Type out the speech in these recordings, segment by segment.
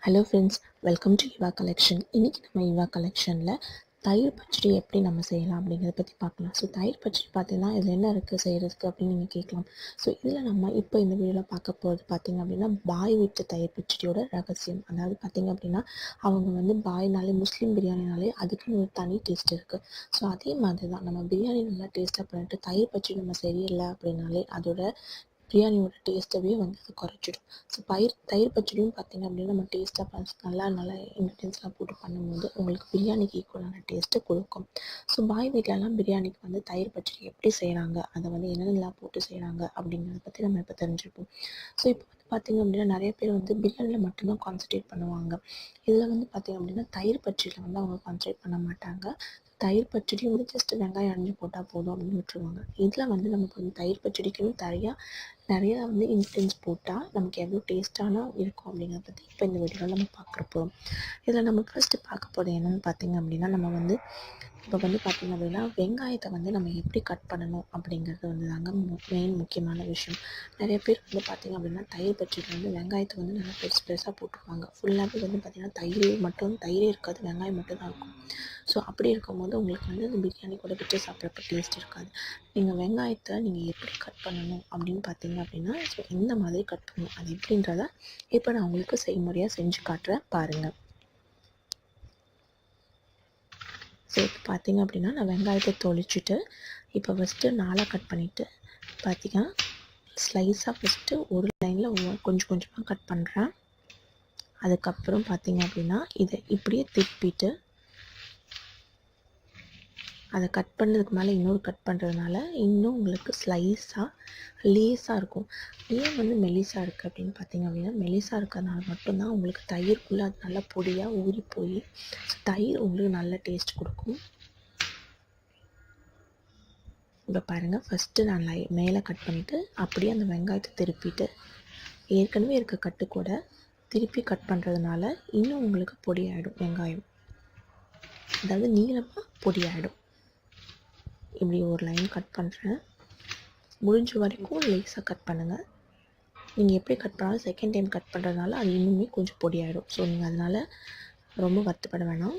Hello friends, welcome to Yuva collection. இன்றைக்கி நம்ம யுவா கலெக்ஷனில் தயிர் பச்சடி எப்படி நம்ம செய்யலாம் அப்படிங்கிறத பற்றி பார்க்கலாம். ஸோ தயிர் பச்சடி பார்த்தீங்கன்னா இதில் என்ன இருக்குது செய்கிறதுக்கு அப்படின்னு நீங்கள் கேட்கலாம். ஸோ இதில் நம்ம இப்போ இந்த வீடியோவில் பார்க்க போகிறது பார்த்திங்க அப்படின்னா பாய் வீட்டு தயிர் பச்சடியோட ரகசியம். அதாவது பார்த்திங்க அப்படின்னா அவங்க பாய்னாலே முஸ்லீம் பிரியாணினாலே அதுக்குன்னு ஒரு தனி டேஸ்ட் இருக்குது. ஸோ அதே மாதிரி தான் நம்ம பிரியாணி நல்லா டேஸ்ட்டாக பண்ணிட்டு தயிர் பச்சடி நம்ம சரியில்லை அப்படின்னாலே அதோட பிரியாணியோட டேஸ்ட்டவே அது குறைச்சிடும். ஸோ தயிர் பச்சடியும் பார்த்திங்க அப்படின்னா நம்ம டேஸ்ட்டாக நல்லா இன்க்ரீடியன்ஸ்லாம் போட்டு பண்ணும்போது உங்களுக்கு பிரியாணிக்கு ஈக்குவலான டேஸ்ட்டு கொடுக்கும். ஸோ பாய் வீட்டிலலாம் பிரியாணிக்கு தயிர் பச்சடி எப்படி செய்கிறாங்க, அதை என்னென்னலாம் போட்டு செய்கிறாங்க அப்படிங்கிறத பற்றி நம்ம இப்போ தெரிஞ்சுப்போம். ஸோ இப்போ பார்த்திங்க அப்படின்னா நிறைய பேர் பிரியாணியில் மட்டும்தான் கான்சன்ட்ரேட் பண்ணுவாங்க. இதில் பார்த்திங்க அப்படின்னா தயிர் பச்சடியில் அவங்க கான்சன்ட்ரேட் பண்ண மாட்டாங்க. தயிர் பச்சடி ஜஸ்ட் வெங்காயம் அரிஞ்சு போட்டால் போதும் அப்படின்னு விட்டுருவாங்க. இதில் நமக்கு தயிர் பச்சடிக்குன்னு நிறையா இன்க்ரீடியன்ஸ் போட்டால் நமக்கு எவ்வளோ டேஸ்ட்டான இருக்கும் அப்படிங்கிறத பற்றி இப்போ இந்த வீடியோவில் நம்ம பார்க்குறப்போ இதில் நம்ம ஃபஸ்ட்டு பார்க்க போகிறது என்னென்னு பார்த்திங்க அப்படின்னா நம்ம இப்போ பார்த்திங்க அப்படின்னா வெங்காயத்தை நம்ம எப்படி கட் பண்ணணும் அப்படிங்கிறது தாங்க மெயின் முக்கியமான விஷயம். நிறைய பேர் பார்த்திங்க அப்படின்னா தயிர் பச்சடியில் வெங்காயத்தை நல்லா பெருசு பெருசாக போட்டுருவாங்க. ஃபுல்லாகவே பார்த்திங்கன்னா தயிரே இருக்காது, வெங்காயம் மட்டும் தான் இருக்கும். ஸோ அப்படி இருக்கும்போது உங்களுக்கு அந்த பிரியாணி கூட வச்சு சாப்பிட்றப்ப டேஸ்ட் இருக்காது. நீங்கள் வெங்காயத்தை நீங்கள் எப்படி கட் பண்ணணும் அப்படின்னு பார்த்தீங்க அப்படின்னா ஸோ இந்த மாதிரி கட் பண்ணணும். அது எப்படின்றத இப்போ நான் உங்களுக்கு செய்முறையாக செஞ்சு காட்டுறேன் பாருங்கள். ஸோ இப்போ பார்த்தீங்க அப்படின்னா நான் வெங்காயத்தை தொளிச்சுட்டு இப்போ ஃபஸ்ட்டு நாளாக கட் பண்ணிவிட்டு பார்த்தீங்கன்னா ஸ்லைஸாக ஃபஸ்ட்டு ஒரு லைனில் கொஞ்சம் கொஞ்சமாக கட் பண்ணுறேன். அதுக்கப்புறம் பார்த்தீங்க அப்படின்னா இதை இப்படியே திருப்பிட்டு அதை கட் பண்ணதுக்கு மேலே இன்னொரு கட் பண்ணுறதுனால இன்னும் உங்களுக்கு லேஸாக இருக்கும். ஏன் மெலிசாக இருக்குது அப்படின்னு பார்த்தீங்க அப்படின்னா மெலிசாக இருக்கிறதுனால மட்டும்தான் உங்களுக்கு தயிர்க்குள்ளே அது நல்லா பொடியாக ஊறி போய் தயிர் உங்களுக்கு நல்ல டேஸ்ட் கொடுக்கும். இப்போ பாருங்கள், ஃபஸ்ட்டு நான் மேலே கட் பண்ணிவிட்டு அப்படியே அந்த வெங்காயத்தை திருப்பிட்டு ஏற்கனவே இருக்க கட்டு கூட திருப்பி கட் பண்ணுறதுனால இன்னும் உங்களுக்கு பொடியாயிடும். வெங்காயம் அதாவது நீளமாக பொடியாயிடும். இப்படி ஒரு லைன் கட் பண்ணுறேன். முடிஞ்ச வரைக்கும் லேஸாக கட் பண்ணுங்கள். நீங்கள் எப்படி கட் பண்ணாலும் செகண்ட் டைம் கட் பண்ணுறதுனால அது இன்னுமே கொஞ்சம் பொடியாயிடும். ஸோ நீங்கள் அதனால் ரொம்ப வருத்தப்பட வேணாம்.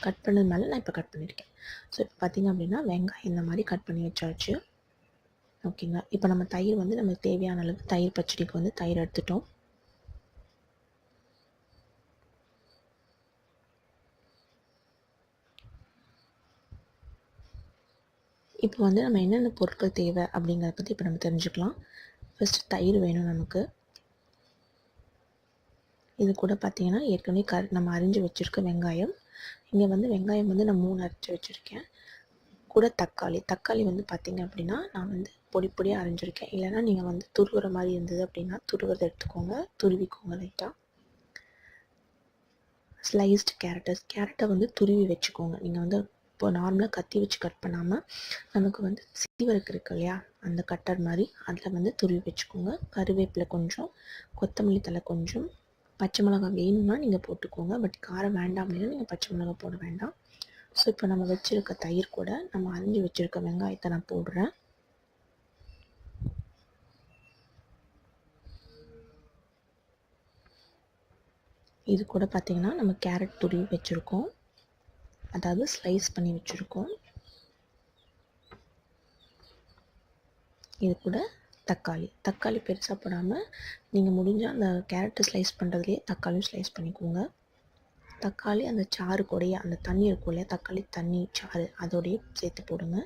கட் பண்ணது மேலே நான் இப்போ கட் பண்ணியிருக்கேன். ஸோ இப்போ பார்த்திங்க அப்படின்னா வெங்காயம் இந்த மாதிரி கட் பண்ணி வச்சாச்சு. ஓகேங்களா. இப்போ நம்ம தயிர் நமக்கு தேவையான அளவு தயிர் பச்சடிக்கு தயிர் எடுத்துட்டோம். இப்போ நம்ம என்னென்ன பொருட்கள் தேவை அப்படிங்கிறத பற்றி இப்போ நம்ம தெரிஞ்சுக்கலாம். ஃபஸ்ட்டு தயிர் வேணும் நமக்கு. இது கூட பார்த்திங்கன்னா ஏற்கனவே நம்ம அரிஞ்சு வச்சுருக்க வெங்காயம். இங்கே வெங்காயம் நான் 3 அரிஞ்சு வச்சுருக்கேன். கூட தக்காளி பார்த்திங்க அப்படின்னா நான் பொடி பொடியாக அரிஞ்சிருக்கேன். இல்லைனா நீங்கள் துருவுற மாதிரி இருந்தது அப்படின்னா துருவுறதை எடுத்துக்கோங்க, துருவிக்கோங்க லைட்டாக. ஸ்லைஸ்டு கேரட்டை துருவி வச்சுக்கோங்க. நீங்கள் இப்போ நார்மலாக கத்தி வச்சு கட் பண்ணாமல் நமக்கு சீவருக்கு இருக்கு இல்லையா, அந்த கட்டர் மாதிரி அதில் துருவி வச்சுக்கோங்க. கருவேப்பிலை கொஞ்சம், கொத்தமல்லி தழை கொஞ்சம், பச்சை மிளகாய் வேணும்னா நீங்கள் போட்டுக்கோங்க. பட் காரம் வேண்டாம் அப்படின்னா நீங்கள் பச்சை மிளகாய் போட வேண்டாம். ஸோ இப்போ நம்ம வச்சுருக்க தயிர் கூட நம்ம அரிஞ்சு வச்சுருக்க வெங்காயத்தை நான் போடுறேன். இது கூட பார்த்திங்கன்னா நம்ம கேரட் துருவி வச்சுருக்கோம், அதாவது ஸ்லைஸ் பண்ணி வச்சுருக்கோம். இது கூட தக்காளி பெருசாக போடாமல் நீங்கள் முடிஞ்சால் அந்த கேரட்டு ஸ்லைஸ் பண்ணுறதுலேயே தக்காளியும் ஸ்லைஸ் பண்ணிக்கோங்க. தக்காளி அந்த சாறு கூடயே அந்த தண்ணி இருக்கும் இல்லையா, தக்காளி தண்ணி சாறு அதோடையே சேர்த்து போடுங்க.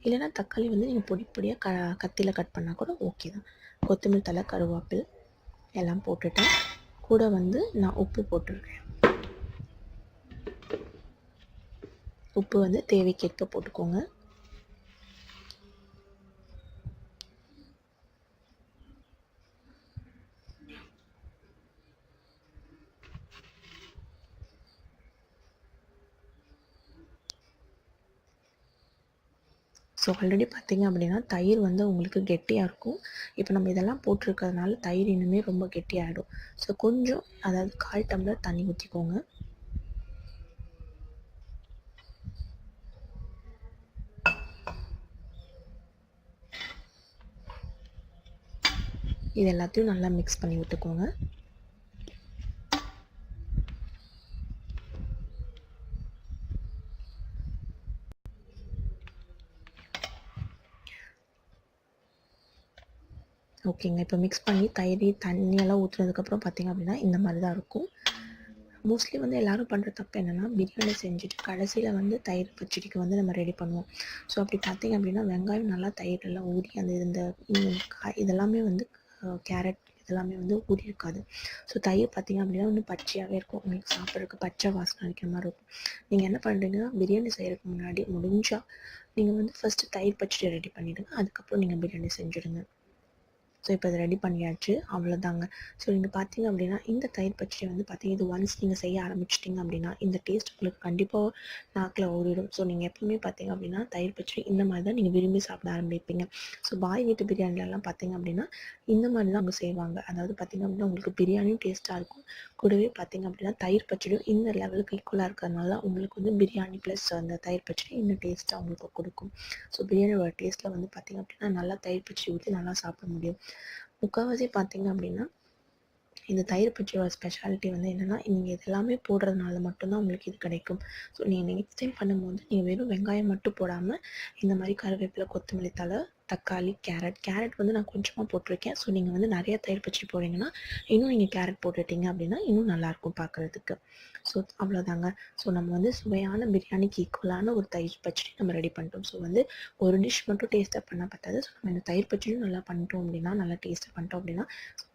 இல்லைனா தக்காளி நீங்கள் பொடி பொடியாக கத்தியில் கட் பண்ணால் கூட ஓகே தான். கொத்தமல்லி தழை, கருவேப்பிலை எல்லாம் போட்டுட்டேன். கூட நான் உப்பு போட்டுருக்கேன். உப்பு தேவைக்கேற்ப போட்டுக்கோங்க. ஸோ ஆல்ரெடி பார்த்திங்க அப்படின்னா தயிர் உங்களுக்கு கெட்டியாக இருக்கும். இப்போ நம்ம இதெல்லாம் போட்டிருக்கிறதுனால தயிர் இன்னுமே ரொம்ப கெட்டியாகிடும். ஸோ கொஞ்சம் அதாவது 1/4 டம்ளர் தண்ணி ஊற்றிக்கோங்க. இது எல்லாத்தையும் நல்லா மிக்ஸ் பண்ணி விட்டுக்கோங்க. ஓகேங்க. இப்போ மிக்ஸ் பண்ணி தயிர், தண்ணியெல்லாம் ஊற்றுனதுக்கப்புறம் பார்த்தீங்க அப்படின்னா இந்த மாதிரி தான் இருக்கும். மோஸ்ட்லி வந்து எல்லோரும் பண்ணுற தப்பு என்னென்னா, பிரியாணி செஞ்சுட்டு கடைசியில் வந்து தயிர் பச்சடிக்கு வந்து நம்ம ரெடி பண்ணுவோம். ஸோ அப்படி பார்த்தீங்க அப்படின்னா வெங்காயம் நல்லா தயிரெல்லாம் ஊறி இந்த காய் இதெல்லாமே வந்து கேரட் இதெல்லாமே வந்து ஊறி இருக்காது. ஸோ தயிர் பார்த்திங்க அப்படின்னா வந்து பச்சையாகவே இருக்கும். உங்களுக்கு சாப்பிட்றதுக்கு பச்சை வாசனை அடிக்கிற மாதிரி இருக்கும். நீங்கள் என்ன பண்ணுறீங்கன்னா, பிரியாணி செய்கிறதுக்கு முன்னாடி முடிஞ்சால் நீங்கள் வந்து ஃபஸ்ட்டு தயிர் பச்சடி ரெடி பண்ணிவிடுங்க. அதுக்கப்புறம் நீங்கள் பிரியாணி செஞ்சுடுங்க. ஸோ இப்போ இதை ரெடி பண்ணியாச்சு, அவ்வளோதாங்க. ஸோ நீங்கள் பார்த்தீங்க அப்படின்னா இந்த தயிர் பச்சடி வந்து பார்த்தீங்க, இது ஒன்ஸ் நீங்கள் செய்ய ஆரம்பிச்சிட்டிங்க அப்படின்னா இந்த டேஸ்ட் உங்களுக்கு கண்டிப்பாக நாக்கில் ஓடிடும். ஸோ நீங்கள் எப்பவுமே பார்த்தீங்க அப்படின்னா தயிர் பச்சடி இந்த மாதிரி தான் நீங்கள் விரும்பி சாப்பிட ஆரம்பிப்பீங்க. ஸோ பாய் வீட்டு பிரியாணிலலாம் பார்த்தீங்க அப்படின்னா இந்த மாதிரி தான் அவங்க செய்வாங்க. அதாவது பார்த்தீங்க அப்படின்னா உங்களுக்கு பிரியாணியும் டேஸ்ட்டாக இருக்கும், கூடவே பார்த்தீங்க அப்படின்னா தயிர் பச்சடியும் இந்த லெவலுக்கு ஈக்குவலாக இருக்கிறதுனால உங்களுக்கு வந்து பிரியாணி ப்ளஸ் அந்த தயிர் பச்சடி இன்னும் டேஸ்ட்டாக உங்களுக்கு கொடுக்கும். ஸோ பிரியாணியோட டேஸ்ட்டில் வந்து பார்த்தீங்க அப்படின்னா நல்லா தயிர் பச்சடி ஊற்றி நல்லா சாப்பிட முடியும். முக்கால்வாசி பார்த்தீங்க அப்படின்னா இந்த தயிர் பச்சடியோட ஸ்பெஷாலிட்டி வந்து என்னென்னா, நீங்கள் இது எல்லாமே போடுறதுனால மட்டும்தான் உங்களுக்கு இது கிடைக்கும். ஸோ நீங்கள் நெக்ஸ்ட் டைம் பண்ணும்போது நீங்கள் வெறும் வெங்காயம் மட்டும் போடாமல் இந்த மாதிரி கருவேப்பிலை, கொத்தமல்லி தழை, தக்காளி, கேரட் வந்து நான் கொஞ்சமாக போட்டிருக்கேன். ஸோ நீங்கள் வந்து நிறைய தயிர் பச்சடி போடுறீங்கன்னா இன்னும் நீங்கள் கேரட் போட்டுட்டிங்க அப்படின்னா இன்னும் நல்லாயிருக்கும் பார்க்குறதுக்கு. ஸோ அவ்வளோதாங்க. ஸோ நம்ம வந்து சுவையான பிரியாணிக்கு ஈக்குவலான ஒரு தயிர் பச்சடி நம்ம ரெடி பண்ணிட்டோம். ஸோ வந்து ஒரு டிஷ் மட்டும் டேஸ்ட்டாக பண்ணால் பத்தாது. ஸோ நம்ம இந்த தயிர் பச்சடியும் நல்லா பண்ணிட்டோம் அப்படின்னா, நல்லா டேஸ்ட்டாக பண்ணிட்டோம் அப்படின்னா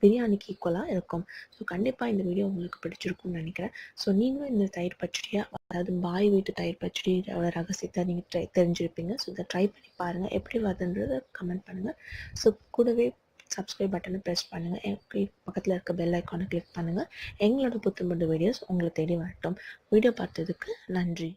பிரியாணிக்கு ஈக்குவலாக இருக்கும். ஸோ கண்டிப்பாக இந்த வீடியோ உங்களுக்கு பிடிச்சிருக்கும்னு நினைக்கிறேன். ஸோ நீங்களும் இந்த தயிர் பச்சடியை, அதாவது பாய் வீட்டு தயிர் பச்சடியோட ரகசியத்தை நீங்கள் தெரிஞ்சிருப்பீங்க. ஸோ இதை ட்ரை பண்ணி பாருங்கள், எப்படி வருதுன்றதை கமெண்ட் பண்ணுங்கள். ஸோ கூடவே சப்ஸ்கிரைப் பட்டனை ப்ரெஸ் பண்ணுங்கள், பக்கத்தில் இருக்க பெல் ஐக்கானை கிளிக் பண்ணுங்கள். எங்களோட புத்தம்புது வீடியோஸ் உங்களை தேடி வரட்டும். வீடியோ பார்த்ததுக்கு நன்றி.